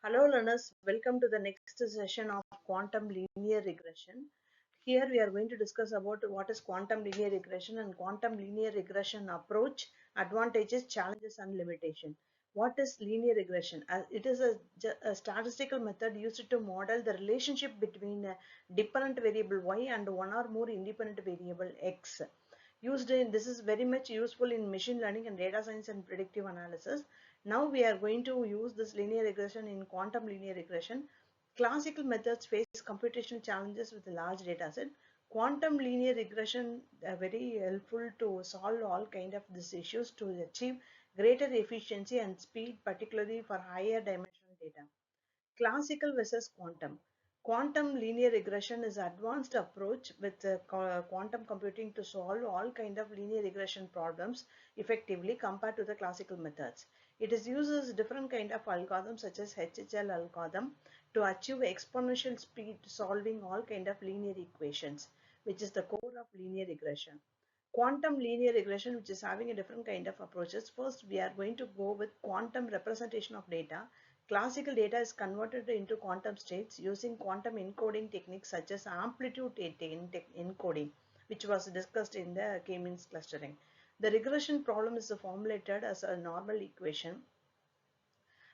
Hello learners, welcome to the next session of quantum linear regression. Here we are going to discuss about what is quantum linear regression and quantum linear regression approach, advantages, challenges and limitation. What is linear regression? It is a statistical method used to model the relationship between a dependent variable y and one or more independent variable x. This is very much useful in machine learning and data science and predictive analysis. Now we are going to use this linear regression in quantum linear regression. Classical methods face computational challenges with a large data set. Quantum linear regression very helpful to solve all kind of these issues to achieve greater efficiency and speed, particularly for higher dimensional data. Classical versus quantum. Quantum linear regression is an advanced approach with quantum computing to solve all kind of linear regression problems effectively compared to the classical methods. It is uses different kind of algorithms such as HHL algorithm to achieve exponential speed solving all kind of linear equations, which is the core of linear regression. Quantum linear regression, which is having a different kind of approaches. First, we are going to go with quantum representation of data. Classical data is converted into quantum states using quantum encoding techniques such as amplitude encoding, which was discussed in the K-means clustering. The regression problem is formulated as a normal equation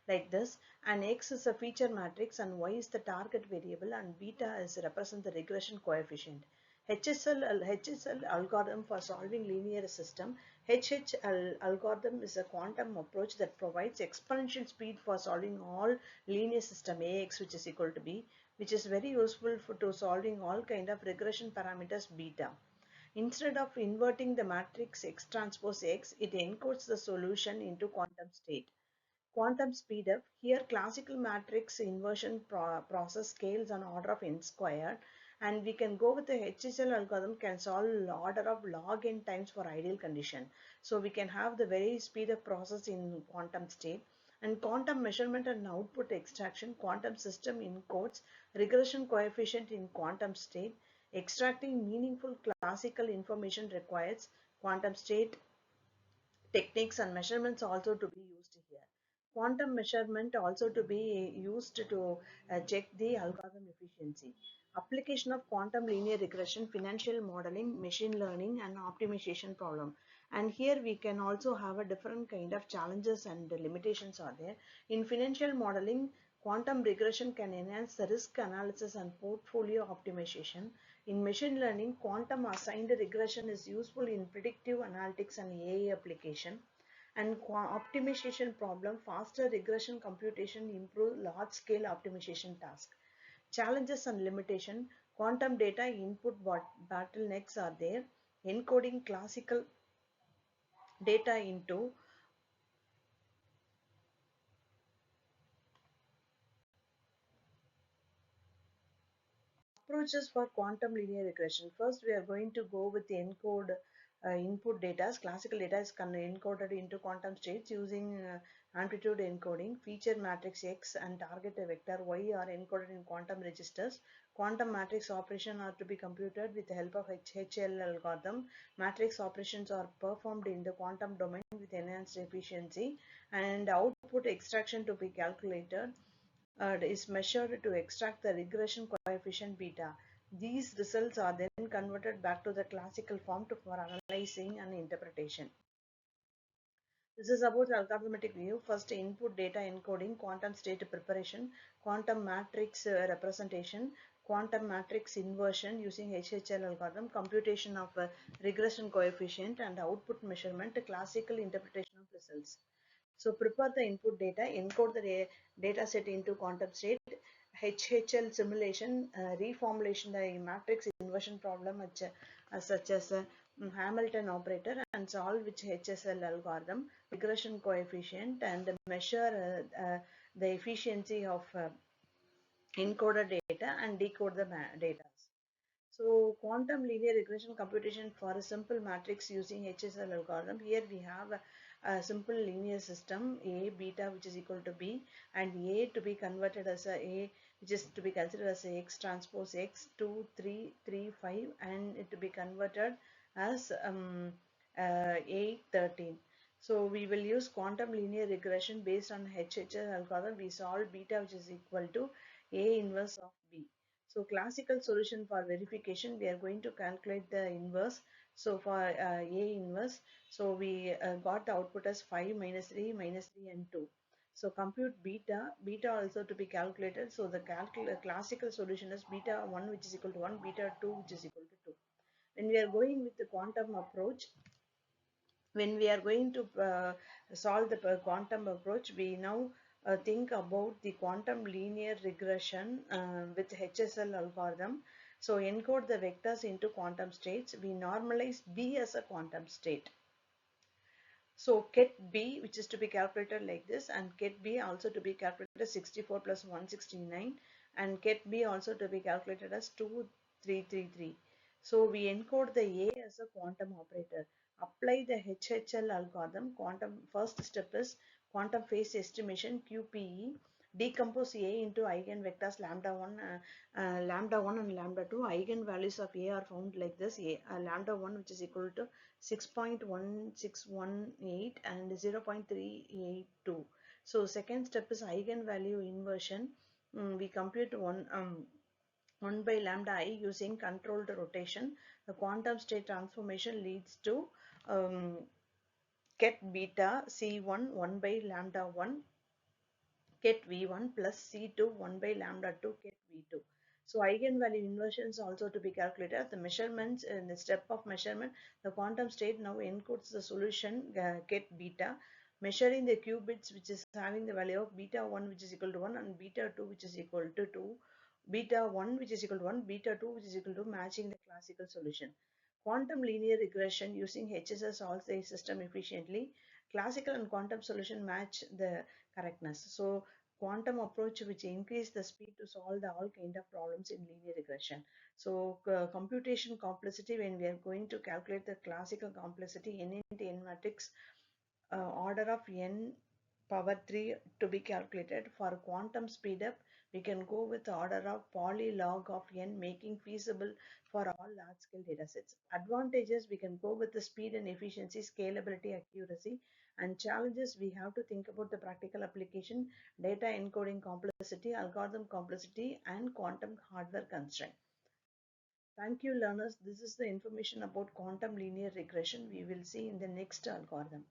like this, and x is a feature matrix and y is the target variable and beta is represent the regression coefficient. HSL algorithm for solving linear system. HHL algorithm is a quantum approach that provides exponential speed for solving all linear system AX, which is equal to B, which is very useful to solving all kind of regression parameters beta. Instead of inverting the matrix X transpose X, it encodes the solution into quantum state. Quantum speedup. Here classical matrix inversion process scales on order of n squared, and we can go with the HSL algorithm can solve order of log n times for ideal condition. So we can have the very speed of process in quantum state. And quantum measurement and output extraction. Quantum system encodes regression coefficient in quantum state. Extracting meaningful classical information requires quantum state techniques and measurements also to be used here. Quantum measurement also to be used to check the algorithm efficiency. Application of quantum linear regression, financial modeling, machine learning and optimization problem. And here we can also have a different kind of challenges and limitations are there. In financial modeling, quantum regression can enhance the risk analysis and portfolio optimization. In machine learning, quantum assigned regression is useful in predictive analytics and AI application. And optimization problem, faster regression computation improve large scale optimization task. Challenges and limitation, quantum data input bottlenecks are there. Encoding classical data into approaches for quantum linear regression. First, we are going to go with the encode input data. Classical data is encoded into quantum states using amplitude encoding. Feature matrix X and target vector Y are encoded in quantum registers. Quantum matrix operation are to be computed with the help of HHL algorithm. Matrix operations are performed in the quantum domain with enhanced efficiency, and output extraction to be calculated is measured to extract the regression coefficient beta. These results are then converted back to the classical form for analyzing and interpretation. This is about the algorithmic view. First, input data encoding, quantum state preparation, quantum matrix representation, quantum matrix inversion using HHL algorithm, computation of regression coefficient and output measurement, classical interpretation of results. So prepare the input data, encode the data set into quantum state, HHL simulation, reformulation the matrix inversion problem such as Hamilton operator and solve which HSL algorithm, regression coefficient and measure the efficiency of encoded data and decode the data. So quantum linear regression computation for a simple matrix using HSL algorithm. Here we have a simple linear system A beta which is equal to B, and A to be converted as a which is to be considered as a X transpose X 2 3 3 5, and it to be converted as A 13. So we will use quantum linear regression based on HHS algorithm. We solve beta which is equal to A inverse of B. So classical solution for verification, we are going to calculate the inverse. So for A inverse, so we got the output as 5 minus 3 minus 3 and 2. So compute beta also to be calculated. So the classical solution is beta 1 which is equal to 1, beta 2 which is equal to 2. When we are going with the quantum approach, when we are going to solve the quantum approach, we now think about the quantum linear regression with HSL algorithm. So encode the vectors into quantum states. We normalize B as a quantum state. So ket B, which is to be calculated like this, and ket B also to be calculated as 64 plus 169, and ket B also to be calculated as 2333. So we encode the A as a quantum operator. Apply the HHL algorithm. Quantum first step is quantum phase estimation QPE. Decompose A into eigenvectors lambda 1, lambda 1 and lambda 2. Eigenvalues of A are found like this. Lambda 1 which is equal to 6.1618 and 0.382. So second step is eigenvalue inversion. We compute 1 by lambda I using controlled rotation. The quantum state transformation leads to ket beta C1 1 by lambda 1 ket V1 plus C2 1 by lambda 2 ket V2. So eigenvalue inversions also to be calculated. The measurements in the step of measurement, the quantum state now encodes the solution ket beta, measuring the qubits which is having the value of beta 1 which is equal to 1 and beta 2 which is equal to 2, beta 1 which is equal to 1, beta 2 which is equal to matching the classical solution. Quantum linear regression using HSS solves the system efficiently. Classical and quantum solution match the correctness. So quantum approach which increase the speed to solve the all kind of problems in linear regression. So computation complexity, when we are going to calculate the classical complexity n into n matrix, order of n power 3 to be calculated. For quantum speed up, we can go with the order of polylog of n, making feasible for all large scale datasets. Advantages, we can go with the speed and efficiency, scalability, accuracy, and challenges, we have to think about the practical application, data encoding complexity, algorithm complexity, and quantum hardware constraint. Thank you, learners. This is the information about quantum linear regression. We will see in the next algorithm.